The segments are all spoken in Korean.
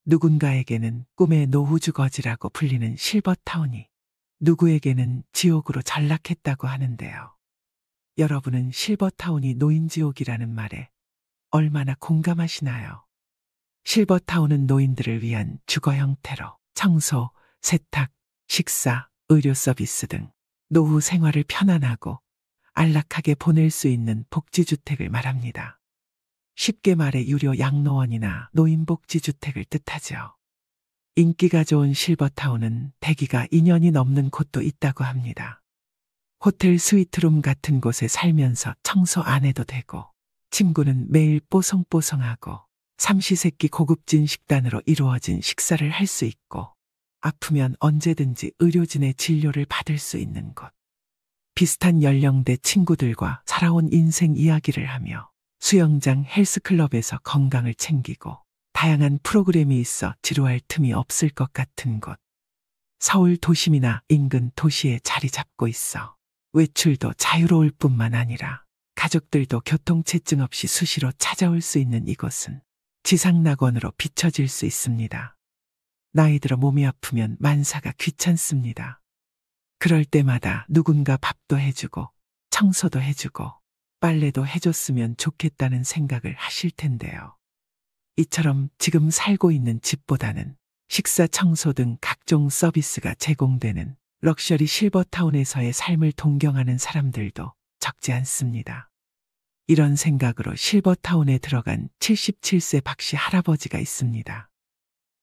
누군가에게는 꿈의 노후주거지라고 불리는 실버타운이 누구에게는 지옥으로 전락했다고 하는데요. 여러분은 실버타운이 노인지옥이라는 말에 얼마나 공감하시나요? 실버타운은 노인들을 위한 주거 형태로 청소, 세탁, 식사, 의료 서비스 등 노후 생활을 편안하고 안락하게 보낼 수 있는 복지주택을 말합니다. 쉽게 말해 유료 양로원이나 노인복지주택을 뜻하죠. 인기가 좋은 실버타운은 대기가 2년이 넘는 곳도 있다고 합니다. 호텔 스위트룸 같은 곳에 살면서 청소 안 해도 되고, 침구는 매일 뽀송뽀송하고, 삼시세끼 고급진 식단으로 이루어진 식사를 할 수 있고, 아프면 언제든지 의료진의 진료를 받을 수 있는 곳. 비슷한 연령대 친구들과 살아온 인생 이야기를 하며 수영장 헬스클럽에서 건강을 챙기고 다양한 프로그램이 있어 지루할 틈이 없을 것 같은 곳. 서울 도심이나 인근 도시에 자리 잡고 있어 외출도 자유로울 뿐만 아니라 가족들도 교통체증 없이 수시로 찾아올 수 있는 이곳은 지상낙원으로 비춰질 수 있습니다. 나이 들어 몸이 아프면 만사가 귀찮습니다. 그럴 때마다 누군가 밥도 해주고 청소도 해주고 빨래도 해줬으면 좋겠다는 생각을 하실 텐데요. 이처럼 지금 살고 있는 집보다는 식사, 청소 등 각종 서비스가 제공되는 럭셔리 실버타운에서의 삶을 동경하는 사람들도 적지 않습니다. 이런 생각으로 실버타운에 들어간 77세 박씨 할아버지가 있습니다.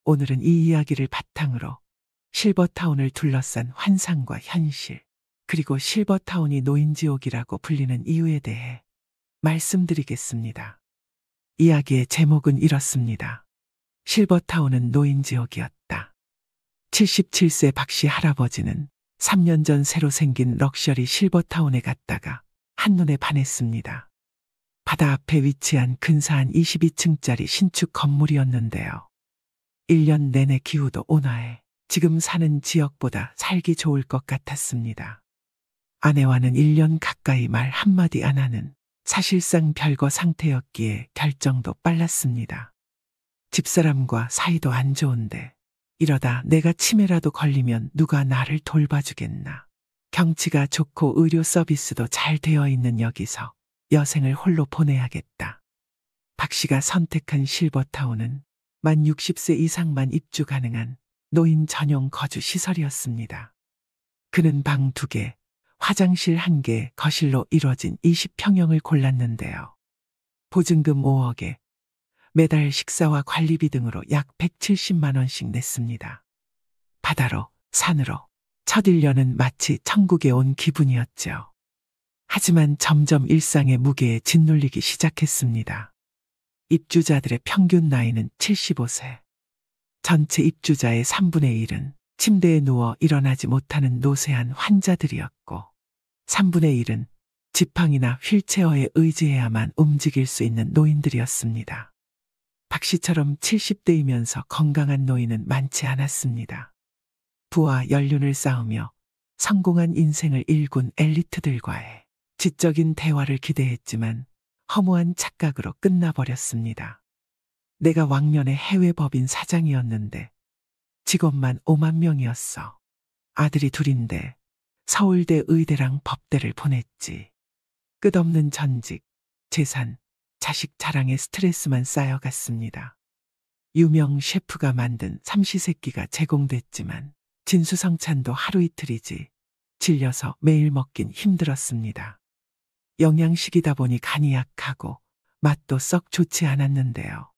오늘은 이 이야기를 바탕으로 실버타운을 둘러싼 환상과 현실, 그리고 실버타운이 노인지옥이라고 불리는 이유에 대해 말씀드리겠습니다. 이야기의 제목은 이렇습니다. 실버타운은 노인지옥이었다. 77세 박씨 할아버지는 3년 전 새로 생긴 럭셔리 실버타운에 갔다가 한눈에 반했습니다. 바다 앞에 위치한 근사한 22층짜리 신축 건물이었는데요. 1년 내내 기후도 온화해 지금 사는 지역보다 살기 좋을 것 같았습니다. 아내와는 1년 가까이 말 한마디 안 하는 사실상 별거 상태였기에 결정도 빨랐습니다. 집사람과 사이도 안 좋은데 이러다 내가 치매라도 걸리면 누가 나를 돌봐주겠나. 경치가 좋고 의료 서비스도 잘 되어 있는 여기서 여생을 홀로 보내야겠다. 박 씨가 선택한 실버타운은 만 60세 이상만 입주 가능한 노인 전용 거주 시설이었습니다. 그는 방 2개, 화장실 1개, 거실로 이뤄진 20평형을 골랐는데요. 보증금 5억에 매달 식사와 관리비 등으로 약 170만 원씩 냈습니다. 바다로, 산으로 첫 1년은 마치 천국에 온 기분이었죠. 하지만 점점 일상의 무게에 짓눌리기 시작했습니다. 입주자들의 평균 나이는 75세. 전체 입주자의 3분의 1은 침대에 누워 일어나지 못하는 노쇠한 환자들이었고 3분의 1은 지팡이나 휠체어에 의지해야만 움직일 수 있는 노인들이었습니다. 박 씨처럼 70대이면서 건강한 노인은 많지 않았습니다. 부와 연륜을 쌓으며 성공한 인생을 일군 엘리트들과의 지적인 대화를 기대했지만 허무한 착각으로 끝나버렸습니다. 내가 왕년에 해외 법인 사장이었는데 직원만 5만 명이었어. 아들이 2인데 서울대 의대랑 법대를 보냈지. 끝없는 전직, 재산, 자식 자랑에 스트레스만 쌓여갔습니다. 유명 셰프가 만든 삼시세끼가 제공됐지만 진수성찬도 하루 이틀이지 질려서 매일 먹긴 힘들었습니다. 영양식이다 보니 간이 약하고 맛도 썩 좋지 않았는데요.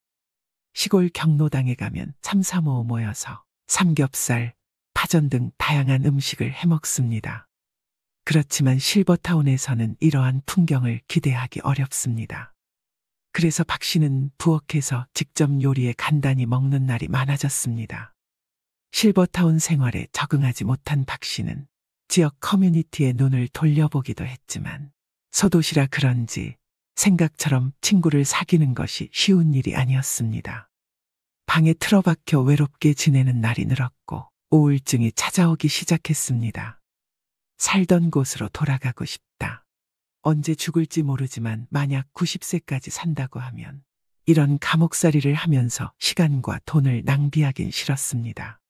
시골 경로당에 가면 3, 4, 5 모여서 삼겹살, 파전 등 다양한 음식을 해먹습니다. 그렇지만 실버타운에서는 이러한 풍경을 기대하기 어렵습니다. 그래서 박 씨는 부엌에서 직접 요리해 간단히 먹는 날이 많아졌습니다. 실버타운 생활에 적응하지 못한 박 씨는 지역 커뮤니티에 눈을 돌려보기도 했지만 소도시라 그런지 생각처럼 친구를 사귀는 것이 쉬운 일이 아니었습니다. 방에 틀어박혀 외롭게 지내는 날이 늘었고 우울증이 찾아오기 시작했습니다. 살던 곳으로 돌아가고 싶다. 언제 죽을지 모르지만 만약 90세까지 산다고 하면 이런 감옥살이를 하면서 시간과 돈을 낭비하긴 싫었습니다.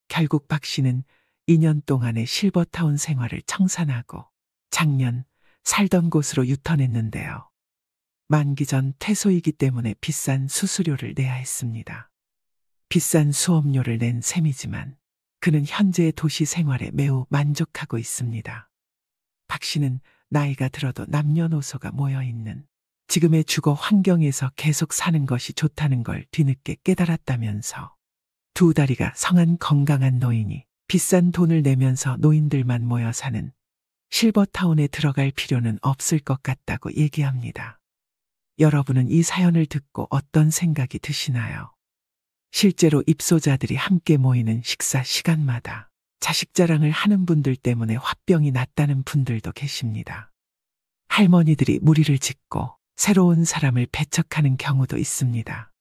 결국 박 씨는 2년 동안의 실버타운 생활을 청산하고 작년 살던 곳으로 유턴했는데요. 만기 전 퇴소이기 때문에 비싼 수수료를 내야 했습니다. 비싼 수업료를 낸 셈이지만 그는 현재의 도시 생활에 매우 만족하고 있습니다. 박 씨는 나이가 들어도 남녀노소가 모여있는 지금의 주거 환경에서 계속 사는 것이 좋다는 걸 뒤늦게 깨달았다면서 두 다리가 성한 건강한 노인이 비싼 돈을 내면서 노인들만 모여 사는 실버타운에 들어갈 필요는 없을 것 같다고 얘기합니다. 여러분은 이 사연을 듣고 어떤 생각이 드시나요? 실제로 입소자들이 함께 모이는 식사 시간마다 자식 자랑을 하는 분들 때문에 화병이 났다는 분들도 계십니다. 할머니들이 무리를 짓고 새로운 사람을 배척하는 경우도 있습니다.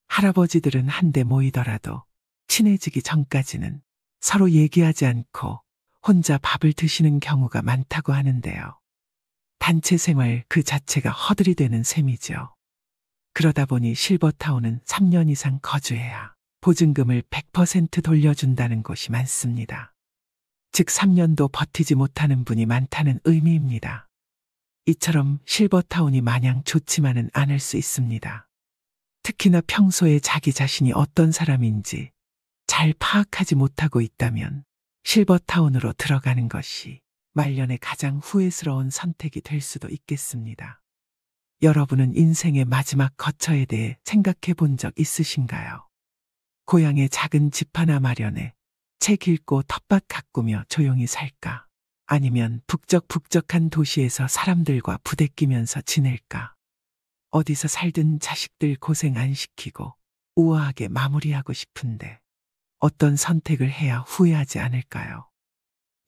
할아버지들은 한데 모이더라도 친해지기 전까지는 서로 얘기하지 않고 혼자 밥을 드시는 경우가 많다고 하는데요. 단체 생활 그 자체가 허들이 되는 셈이죠. 그러다 보니 실버타운은 3년 이상 거주해야 보증금을 100% 돌려준다는 곳이 많습니다. 즉 3년도 버티지 못하는 분이 많다는 의미입니다. 이처럼 실버타운이 마냥 좋지만은 않을 수 있습니다. 특히나 평소에 자기 자신이 어떤 사람인지 잘 파악하지 못하고 있다면 실버타운으로 들어가는 것이 말년에 가장 후회스러운 선택이 될 수도 있겠습니다. 여러분은 인생의 마지막 거처에 대해 생각해 본 적 있으신가요? 고향에 작은 집 하나 마련해 책 읽고 텃밭 가꾸며 조용히 살까? 아니면 북적북적한 도시에서 사람들과 부대끼면서 지낼까? 어디서 살든 자식들 고생 안 시키고 우아하게 마무리하고 싶은데 어떤 선택을 해야 후회하지 않을까요?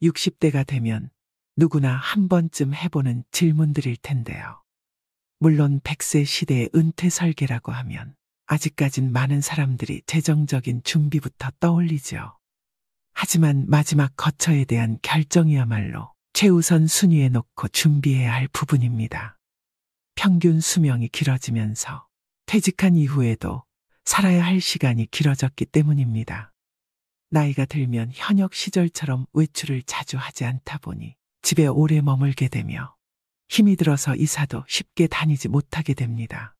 60대가 되면 누구나 한 번쯤 해보는 질문들일 텐데요. 물론 100세 시대의 은퇴 설계라고 하면 아직까진 많은 사람들이 재정적인 준비부터 떠올리죠. 하지만 마지막 거처에 대한 결정이야말로 최우선 순위에 놓고 준비해야 할 부분입니다. 평균 수명이 길어지면서 퇴직한 이후에도 살아야 할 시간이 길어졌기 때문입니다. 나이가 들면 현역 시절처럼 외출을 자주 하지 않다 보니 집에 오래 머물게 되며 힘이 들어서 이사도 쉽게 다니지 못하게 됩니다.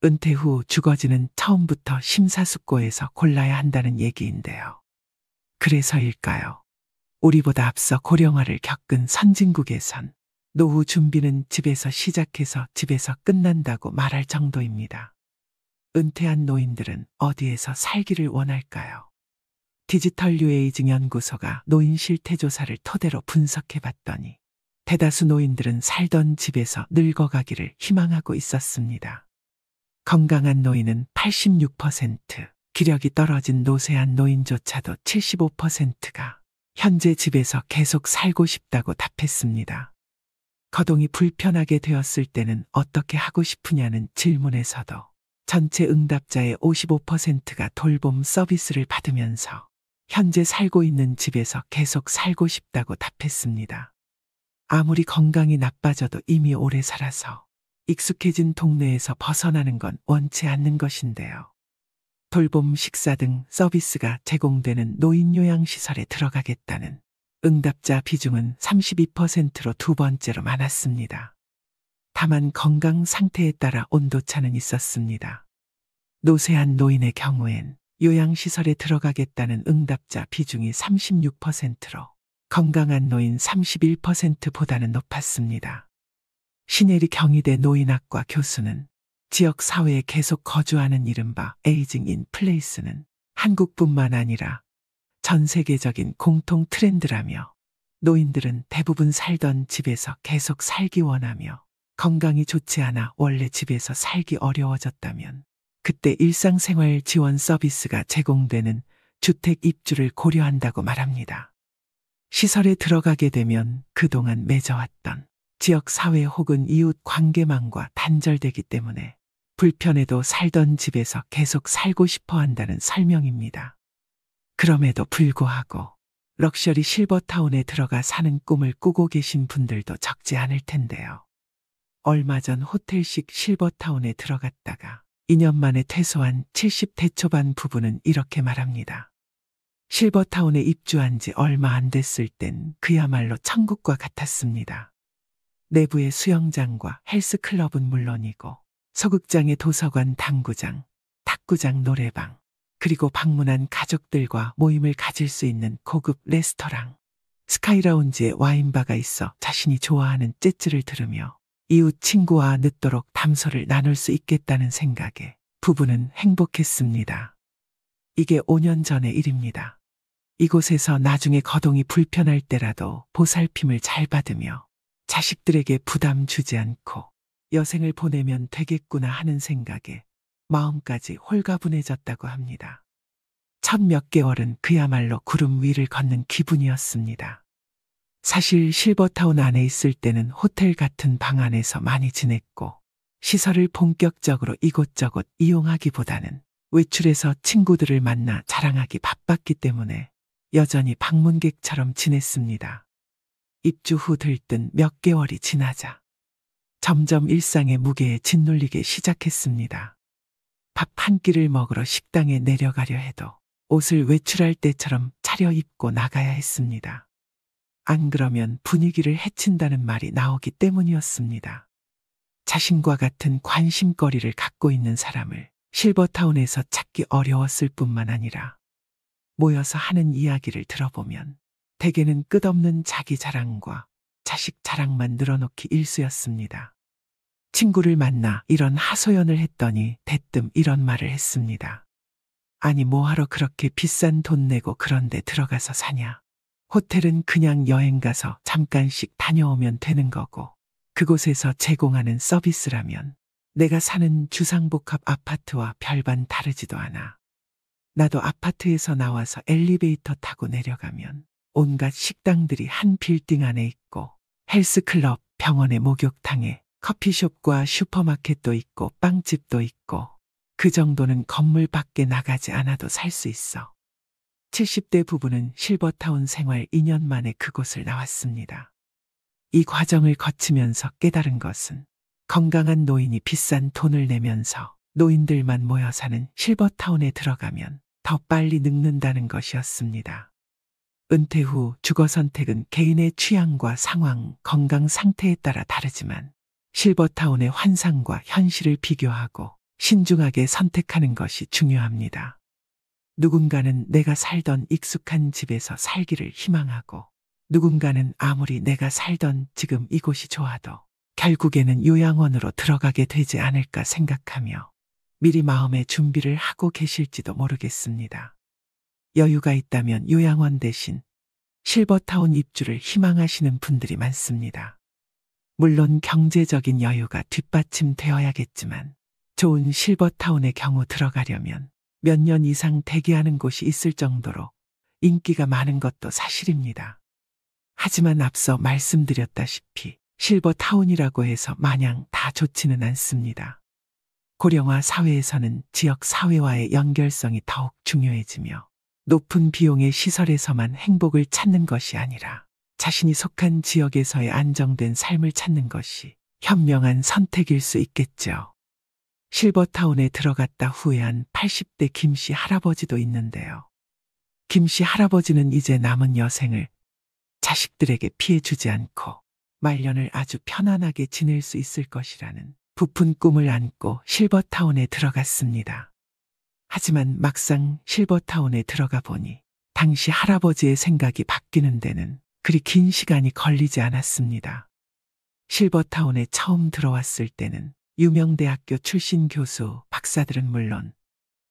은퇴 후 주거지는 처음부터 심사숙고해서 골라야 한다는 얘기인데요. 그래서일까요? 우리보다 앞서 고령화를 겪은 선진국에선 노후 준비는 집에서 시작해서 집에서 끝난다고 말할 정도입니다. 은퇴한 노인들은 어디에서 살기를 원할까요? 디지털 뉴에이징 연구소가 노인 실태조사를 토대로 분석해봤더니 대다수 노인들은 살던 집에서 늙어가기를 희망하고 있었습니다. 건강한 노인은 86%, 기력이 떨어진 노쇠한 노인조차도 75%가 현재 집에서 계속 살고 싶다고 답했습니다. 거동이 불편하게 되었을 때는 어떻게 하고 싶으냐는 질문에서도 전체 응답자의 55%가 돌봄 서비스를 받으면서 현재 살고 있는 집에서 계속 살고 싶다고 답했습니다. 아무리 건강이 나빠져도 이미 오래 살아서 익숙해진 동네에서 벗어나는 건 원치 않는 것인데요. 돌봄, 식사 등 서비스가 제공되는 노인 요양시설에 들어가겠다는 응답자 비중은 32%로 두 번째로 많았습니다. 다만 건강 상태에 따라 온도차는 있었습니다. 노쇠한 노인의 경우엔 요양시설에 들어가겠다는 응답자 비중이 36%로 건강한 노인 31%보다는 높았습니다. 신예리 경희대 노인학과 교수는 지역 사회에 계속 거주하는 이른바 에이징 인 플레이스는 한국뿐만 아니라 전 세계적인 공통 트렌드라며 노인들은 대부분 살던 집에서 계속 살기 원하며 건강이 좋지 않아 원래 집에서 살기 어려워졌다면 그때 일상생활 지원 서비스가 제공되는 주택 입주를 고려한다고 말합니다. 시설에 들어가게 되면 그동안 맺어왔던 지역 사회 혹은 이웃 관계망과 단절되기 때문에 불편해도 살던 집에서 계속 살고 싶어 한다는 설명입니다. 그럼에도 불구하고 럭셔리 실버타운에 들어가 사는 꿈을 꾸고 계신 분들도 적지 않을 텐데요. 얼마 전 호텔식 실버타운에 들어갔다가 2년 만에 퇴소한 70대 초반 부부는 이렇게 말합니다. 실버타운에 입주한 지 얼마 안 됐을 땐 그야말로 천국과 같았습니다. 내부의 수영장과 헬스클럽은 물론이고 소극장의 도서관, 당구장, 탁구장, 노래방, 그리고 방문한 가족들과 모임을 가질 수 있는 고급 레스토랑, 스카이라운지에 와인바가 있어 자신이 좋아하는 재즈를 들으며 이웃 친구와 늦도록 담소를 나눌 수 있겠다는 생각에 부부는 행복했습니다. 이게 5년 전의 일입니다. 이곳에서 나중에 거동이 불편할 때라도 보살핌을 잘 받으며 자식들에게 부담 주지 않고 여생을 보내면 되겠구나 하는 생각에 마음까지 홀가분해졌다고 합니다. 첫 몇 개월은 그야말로 구름 위를 걷는 기분이었습니다. 사실 실버타운 안에 있을 때는 호텔 같은 방 안에서 많이 지냈고 시설을 본격적으로 이곳저곳 이용하기보다는 외출해서 친구들을 만나 자랑하기 바빴기 때문에 여전히 방문객처럼 지냈습니다. 입주 후 들뜬 몇 개월이 지나자 점점 일상의 무게에 짓눌리기 시작했습니다. 밥 한 끼를 먹으러 식당에 내려가려 해도 옷을 외출할 때처럼 차려입고 나가야 했습니다. 안 그러면 분위기를 해친다는 말이 나오기 때문이었습니다. 자신과 같은 관심거리를 갖고 있는 사람을 실버타운에서 찾기 어려웠을 뿐만 아니라 모여서 하는 이야기를 들어보면 대개는 끝없는 자기 자랑과 자식 자랑만 늘어놓기 일쑤였습니다. 친구를 만나 이런 하소연을 했더니 대뜸 이런 말을 했습니다. 아니 뭐하러 그렇게 비싼 돈 내고 그런 데 들어가서 사냐. 호텔은 그냥 여행 가서 잠깐씩 다녀오면 되는 거고 그곳에서 제공하는 서비스라면 내가 사는 주상복합 아파트와 별반 다르지도 않아. 나도 아파트에서 나와서 엘리베이터 타고 내려가면 온갖 식당들이 한 빌딩 안에 있고 헬스클럽, 병원의 목욕탕에 커피숍과 슈퍼마켓도 있고 빵집도 있고 그 정도는 건물 밖에 나가지 않아도 살 수 있어. 70대 부부는 실버타운 생활 2년 만에 그곳을 나왔습니다. 이 과정을 거치면서 깨달은 것은 건강한 노인이 비싼 돈을 내면서 노인들만 모여 사는 실버타운에 들어가면 더 빨리 늙는다는 것이었습니다. 은퇴 후 주거 선택은 개인의 취향과 상황, 건강 상태에 따라 다르지만 실버타운의 환상과 현실을 비교하고 신중하게 선택하는 것이 중요합니다. 누군가는 내가 살던 익숙한 집에서 살기를 희망하고 누군가는 아무리 내가 살던 지금 이곳이 좋아도 결국에는 요양원으로 들어가게 되지 않을까 생각하며 미리 마음의 준비를 하고 계실지도 모르겠습니다. 여유가 있다면 요양원 대신 실버타운 입주를 희망하시는 분들이 많습니다. 물론 경제적인 여유가 뒷받침되어야겠지만 좋은 실버타운의 경우 들어가려면 몇 년 이상 대기하는 곳이 있을 정도로 인기가 많은 것도 사실입니다. 하지만 앞서 말씀드렸다시피 실버타운이라고 해서 마냥 다 좋지는 않습니다. 고령화 사회에서는 지역 사회와의 연결성이 더욱 중요해지며 높은 비용의 시설에서만 행복을 찾는 것이 아니라 자신이 속한 지역에서의 안정된 삶을 찾는 것이 현명한 선택일 수 있겠죠. 실버타운에 들어갔다 후회한 80대 김씨 할아버지도 있는데요. 김씨 할아버지는 이제 남은 여생을 자식들에게 피해 주지 않고 말년을 아주 편안하게 지낼 수 있을 것이라는 부푼 꿈을 안고 실버타운에 들어갔습니다. 하지만 막상 실버타운에 들어가 보니 당시 할아버지의 생각이 바뀌는 데는 그리 긴 시간이 걸리지 않았습니다. 실버타운에 처음 들어왔을 때는 유명대학교 출신 교수, 박사들은 물론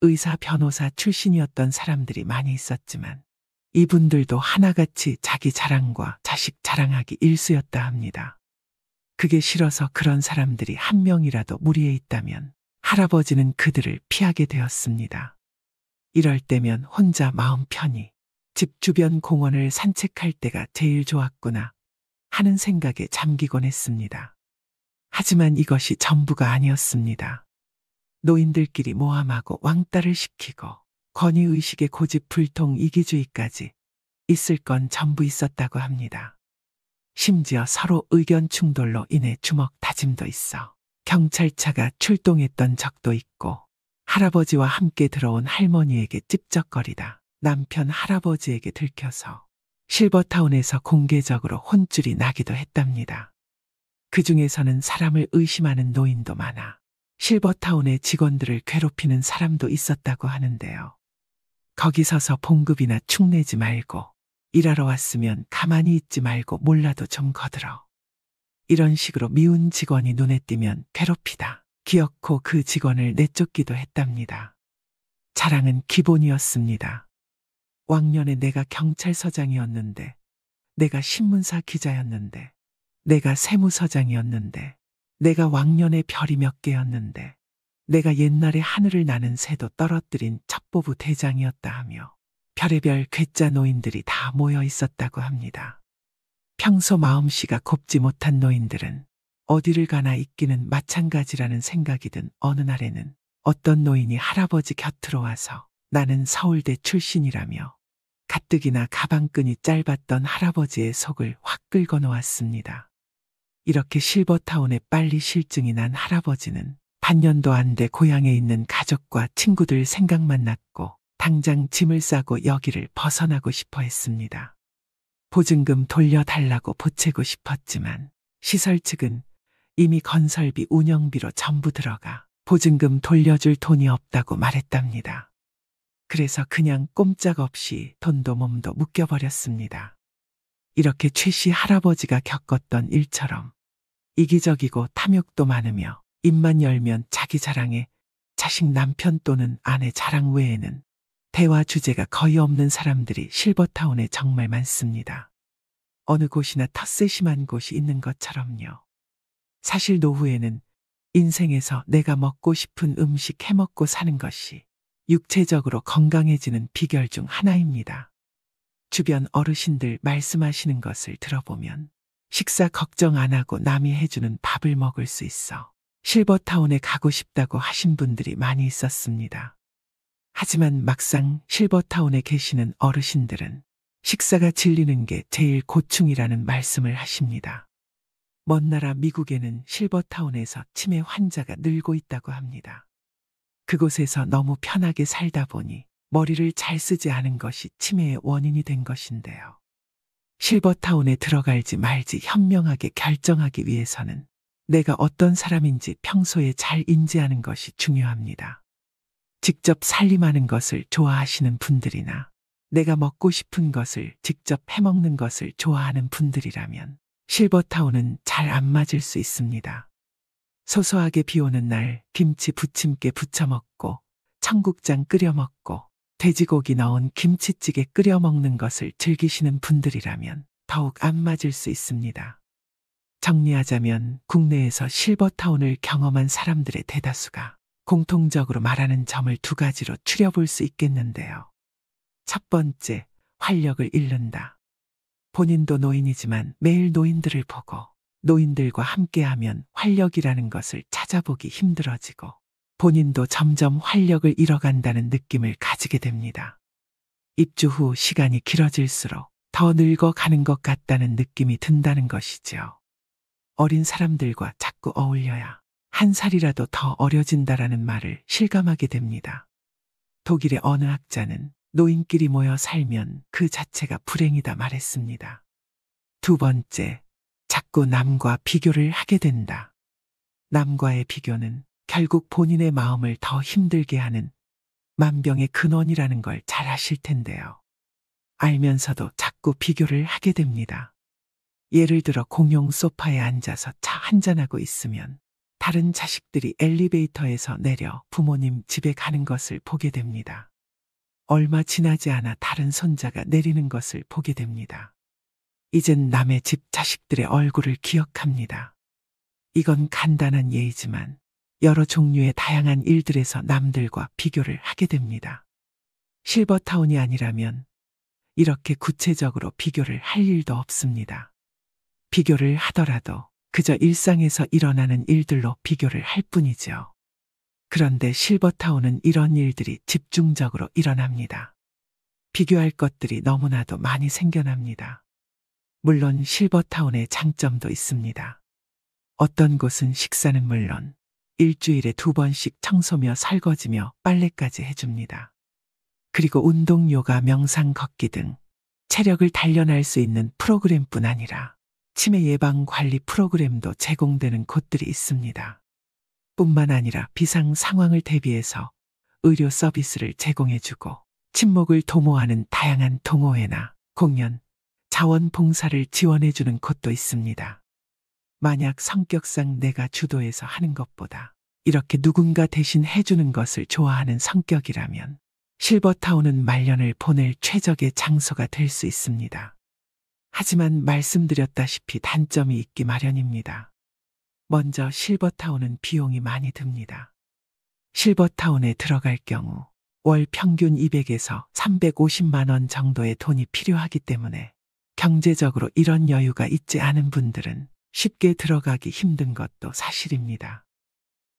의사, 변호사 출신이었던 사람들이 많이 있었지만 이분들도 하나같이 자기 자랑과 자식 자랑하기 일쑤였다 합니다. 그게 싫어서 그런 사람들이 한 명이라도 무리에 있다면 할아버지는 그들을 피하게 되었습니다. 이럴 때면 혼자 마음 편히 집 주변 공원을 산책할 때가 제일 좋았구나 하는 생각에 잠기곤 했습니다. 하지만 이것이 전부가 아니었습니다. 노인들끼리 모함하고 왕따를 시키고 권위의식의 고집불통 이기주의까지 있을 건 전부 있었다고 합니다. 심지어 서로 의견 충돌로 인해 주먹 다짐도 있어 경찰차가 출동했던 적도 있고 할아버지와 함께 들어온 할머니에게 찝쩍거리다 남편 할아버지에게 들켜서 실버타운에서 공개적으로 혼쭐이 나기도 했답니다. 그 중에서는 사람을 의심하는 노인도 많아 실버타운의 직원들을 괴롭히는 사람도 있었다고 하는데요. 거기 서서 봉급이나 축내지 말고 일하러 왔으면 가만히 있지 말고 몰라도 좀 거들어. 이런 식으로 미운 직원이 눈에 띄면 괴롭히다. 기어코 그 직원을 내쫓기도 했답니다. 자랑은 기본이었습니다. 왕년에 내가 경찰서장이었는데, 내가 신문사 기자였는데, 내가 세무서장이었는데, 내가 왕년에 별이 몇 개였는데, 내가 옛날에 하늘을 나는 새도 떨어뜨린 첩보부 대장이었다 하며 별의별 괴짜 노인들이 다 모여 있었다고 합니다. 평소 마음씨가 곱지 못한 노인들은 어디를 가나 있기는 마찬가지라는 생각이 든 어느 날에는 어떤 노인이 할아버지 곁으로 와서 나는 서울대 출신이라며 가뜩이나 가방끈이 짧았던 할아버지의 속을 확 긁어 놓았습니다. 이렇게 실버타운에 빨리 실증이 난 할아버지는 반년도 안 돼 고향에 있는 가족과 친구들 생각만 났고 당장 짐을 싸고 여기를 벗어나고 싶어 했습니다. 보증금 돌려달라고 보채고 싶었지만 시설 측은 이미 건설비 운영비로 전부 들어가 보증금 돌려줄 돈이 없다고 말했답니다. 그래서 그냥 꼼짝없이 돈도 몸도 묶여버렸습니다. 이렇게 최 씨 할아버지가 겪었던 일처럼 이기적이고 탐욕도 많으며 입만 열면 자기 자랑에 자식 남편 또는 아내 자랑 외에는 대화 주제가 거의 없는 사람들이 실버타운에 정말 많습니다. 어느 곳이나 텃세심한 곳이 있는 것처럼요. 사실 노후에는 인생에서 내가 먹고 싶은 음식 해먹고 사는 것이 육체적으로 건강해지는 비결 중 하나입니다. 주변 어르신들 말씀하시는 것을 들어보면 식사 걱정 안 하고 남이 해주는 밥을 먹을 수 있어 실버타운에 가고 싶다고 하신 분들이 많이 있었습니다. 하지만 막상 실버타운에 계시는 어르신들은 식사가 질리는 게 제일 고충이라는 말씀을 하십니다. 먼 나라 미국에는 실버타운에서 치매 환자가 늘고 있다고 합니다. 그곳에서 너무 편하게 살다 보니 머리를 잘 쓰지 않은 것이 치매의 원인이 된 것인데요. 실버타운에 들어갈지 말지 현명하게 결정하기 위해서는 내가 어떤 사람인지 평소에 잘 인지하는 것이 중요합니다. 직접 살림하는 것을 좋아하시는 분들이나 내가 먹고 싶은 것을 직접 해먹는 것을 좋아하는 분들이라면 실버타운은 잘 안 맞을 수 있습니다. 소소하게 비 오는 날 김치 부침개 부쳐 먹고 청국장 끓여 먹고 돼지고기 넣은 김치찌개 끓여 먹는 것을 즐기시는 분들이라면 더욱 안 맞을 수 있습니다. 정리하자면 국내에서 실버타운을 경험한 사람들의 대다수가 공통적으로 말하는 점을 두 가지로 추려볼 수 있겠는데요. 첫 번째, 활력을 잃는다. 본인도 노인이지만 매일 노인들을 보고 노인들과 함께하면 활력이라는 것을 찾아보기 힘들어지고 본인도 점점 활력을 잃어간다는 느낌을 가지게 됩니다. 입주 후 시간이 길어질수록 더 늙어가는 것 같다는 느낌이 든다는 것이죠. 어린 사람들과 자꾸 어울려야 한 살이라도 더 어려진다라는 말을 실감하게 됩니다. 독일의 어느 학자는 노인끼리 모여 살면 그 자체가 불행이다 말했습니다. 두 번째, 자꾸 남과 비교를 하게 된다. 남과의 비교는 결국 본인의 마음을 더 힘들게 하는 만병의 근원이라는 걸 잘 아실 텐데요. 알면서도 자꾸 비교를 하게 됩니다. 예를 들어 공용 소파에 앉아서 차 한잔하고 있으면 다른 자식들이 엘리베이터에서 내려 부모님 집에 가는 것을 보게 됩니다. 얼마 지나지 않아 다른 손자가 내리는 것을 보게 됩니다. 이젠 남의 집 자식들의 얼굴을 기억합니다. 이건 간단한 예이지만 여러 종류의 다양한 일들에서 남들과 비교를 하게 됩니다. 실버타운이 아니라면 이렇게 구체적으로 비교를 할 일도 없습니다. 비교를 하더라도 그저 일상에서 일어나는 일들로 비교를 할 뿐이죠. 그런데 실버타운은 이런 일들이 집중적으로 일어납니다. 비교할 것들이 너무나도 많이 생겨납니다. 물론 실버타운의 장점도 있습니다. 어떤 곳은 식사는 물론 일주일에 2번씩 청소며 설거지며 빨래까지 해줍니다. 그리고 운동, 요가, 명상, 걷기 등 체력을 단련할 수 있는 프로그램뿐 아니라 치매 예방 관리 프로그램도 제공되는 곳들이 있습니다. 뿐만 아니라 비상 상황을 대비해서 의료 서비스를 제공해주고 친목을 도모하는 다양한 동호회나 공연, 자원봉사를 지원해주는 곳도 있습니다. 만약 성격상 내가 주도해서 하는 것보다 이렇게 누군가 대신 해주는 것을 좋아하는 성격이라면 실버타운은 말년을 보낼 최적의 장소가 될 수 있습니다. 하지만 말씀드렸다시피 단점이 있기 마련입니다. 먼저 실버타운은 비용이 많이 듭니다. 실버타운에 들어갈 경우 월 평균 200에서 350만 원 정도의 돈이 필요하기 때문에 경제적으로 이런 여유가 있지 않은 분들은 쉽게 들어가기 힘든 것도 사실입니다.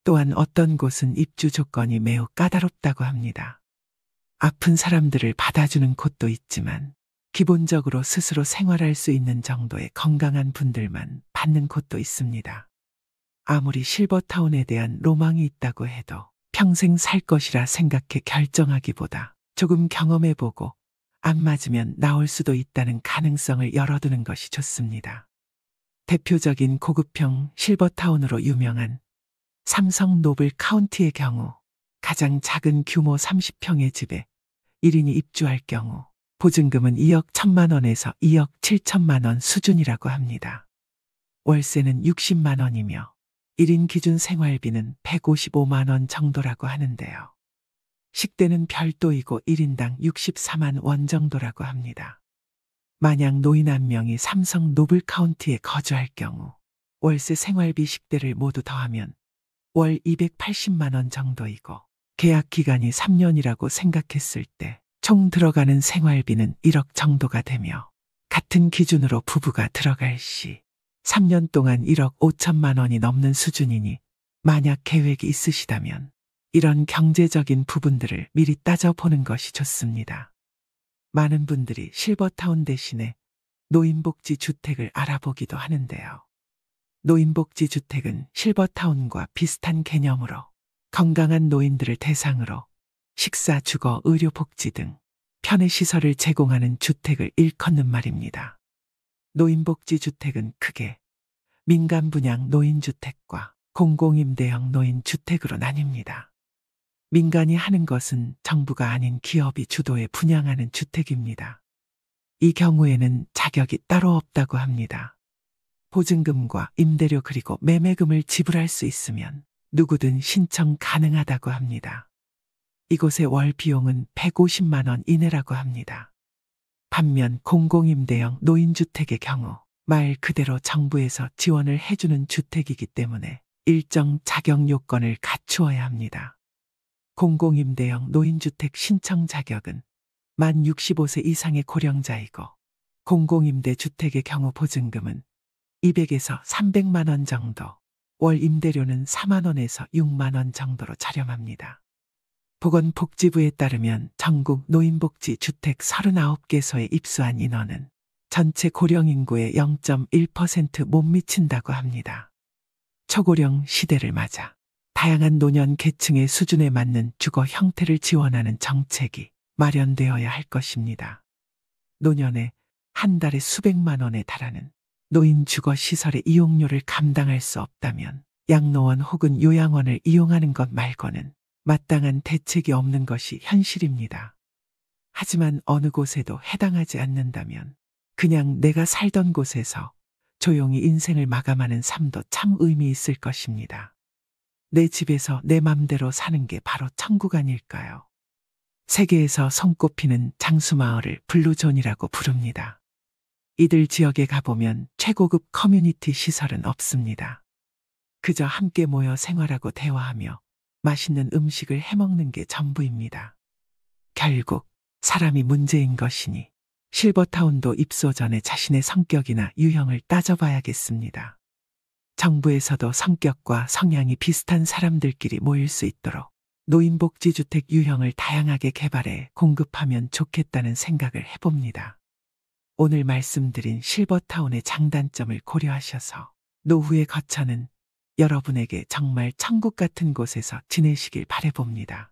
또한 어떤 곳은 입주 조건이 매우 까다롭다고 합니다. 아픈 사람들을 받아주는 곳도 있지만 기본적으로 스스로 생활할 수 있는 정도의 건강한 분들만 받는 곳도 있습니다. 아무리 실버타운에 대한 로망이 있다고 해도 평생 살 것이라 생각해 결정하기보다 조금 경험해보고 안 맞으면 나올 수도 있다는 가능성을 열어두는 것이 좋습니다. 대표적인 고급형 실버타운으로 유명한 삼성 노블 카운티의 경우 가장 작은 규모 30평의 집에 1인이 입주할 경우 보증금은 2억 1천만 원에서 2억 7천만 원 수준이라고 합니다. 월세는 60만 원이며 1인 기준 생활비는 155만 원 정도라고 하는데요. 식대는 별도이고 1인당 64만 원 정도라고 합니다. 만약 노인 한 명이 삼성 노블 카운티에 거주할 경우 월세, 생활비, 식대를 모두 더하면 월 280만 원 정도이고 계약 기간이 3년이라고 생각했을 때 총 들어가는 생활비는 1억 정도가 되며 같은 기준으로 부부가 들어갈 시 3년 동안 1억 5천만 원이 넘는 수준이니 만약 계획이 있으시다면 이런 경제적인 부분들을 미리 따져보는 것이 좋습니다. 많은 분들이 실버타운 대신에 노인복지 주택을 알아보기도 하는데요. 노인복지 주택은 실버타운과 비슷한 개념으로 건강한 노인들을 대상으로 식사, 주거, 의료, 복지 등 편의시설을 제공하는 주택을 일컫는 말입니다. 노인복지 주택은 크게 민간 분양 노인주택과 공공임대형 노인주택으로 나뉩니다. 민간이 하는 것은 정부가 아닌 기업이 주도해 분양하는 주택입니다. 이 경우에는 자격이 따로 없다고 합니다. 보증금과 임대료 그리고 매매금을 지불할 수 있으면 누구든 신청 가능하다고 합니다. 이곳의 월 비용은 150만 원 이내라고 합니다. 반면 공공임대형 노인주택의 경우 말 그대로 정부에서 지원을 해주는 주택이기 때문에 일정 자격 요건을 갖추어야 합니다. 공공임대형 노인주택 신청 자격은 만 65세 이상의 고령자이고 공공임대주택의 경우 보증금은 200에서 300만 원 정도, 월 임대료는 4만 원에서 6만 원 정도로 저렴합니다. 보건복지부에 따르면 전국 노인복지 주택 39개소에 입소한 인원은 전체 고령 인구의 0.1% 못 미친다고 합니다. 초고령 시대를 맞아 다양한 노년 계층의 수준에 맞는 주거 형태를 지원하는 정책이 마련되어야 할 것입니다. 노년에 한 달에 수백만 원에 달하는 노인 주거 시설의 이용료를 감당할 수 없다면 양로원 혹은 요양원을 이용하는 것 말고는 마땅한 대책이 없는 것이 현실입니다. 하지만 어느 곳에도 해당하지 않는다면 그냥 내가 살던 곳에서 조용히 인생을 마감하는 삶도 참 의미 있을 것입니다. 내 집에서 내 맘대로 사는 게 바로 천국 아닐까요? 세계에서 손꼽히는 장수마을을 블루존이라고 부릅니다. 이들 지역에 가보면 최고급 커뮤니티 시설은 없습니다. 그저 함께 모여 생활하고 대화하며 맛있는 음식을 해먹는 게 전부입니다. 결국 사람이 문제인 것이니 실버타운도 입소 전에 자신의 성격이나 유형을 따져봐야겠습니다. 정부에서도 성격과 성향이 비슷한 사람들끼리 모일 수 있도록 노인복지주택 유형을 다양하게 개발해 공급하면 좋겠다는 생각을 해봅니다. 오늘 말씀드린 실버타운의 장단점을 고려하셔서 노후의 거처는 여러분에게 정말 천국 같은 곳에서 지내시길 바라봅니다.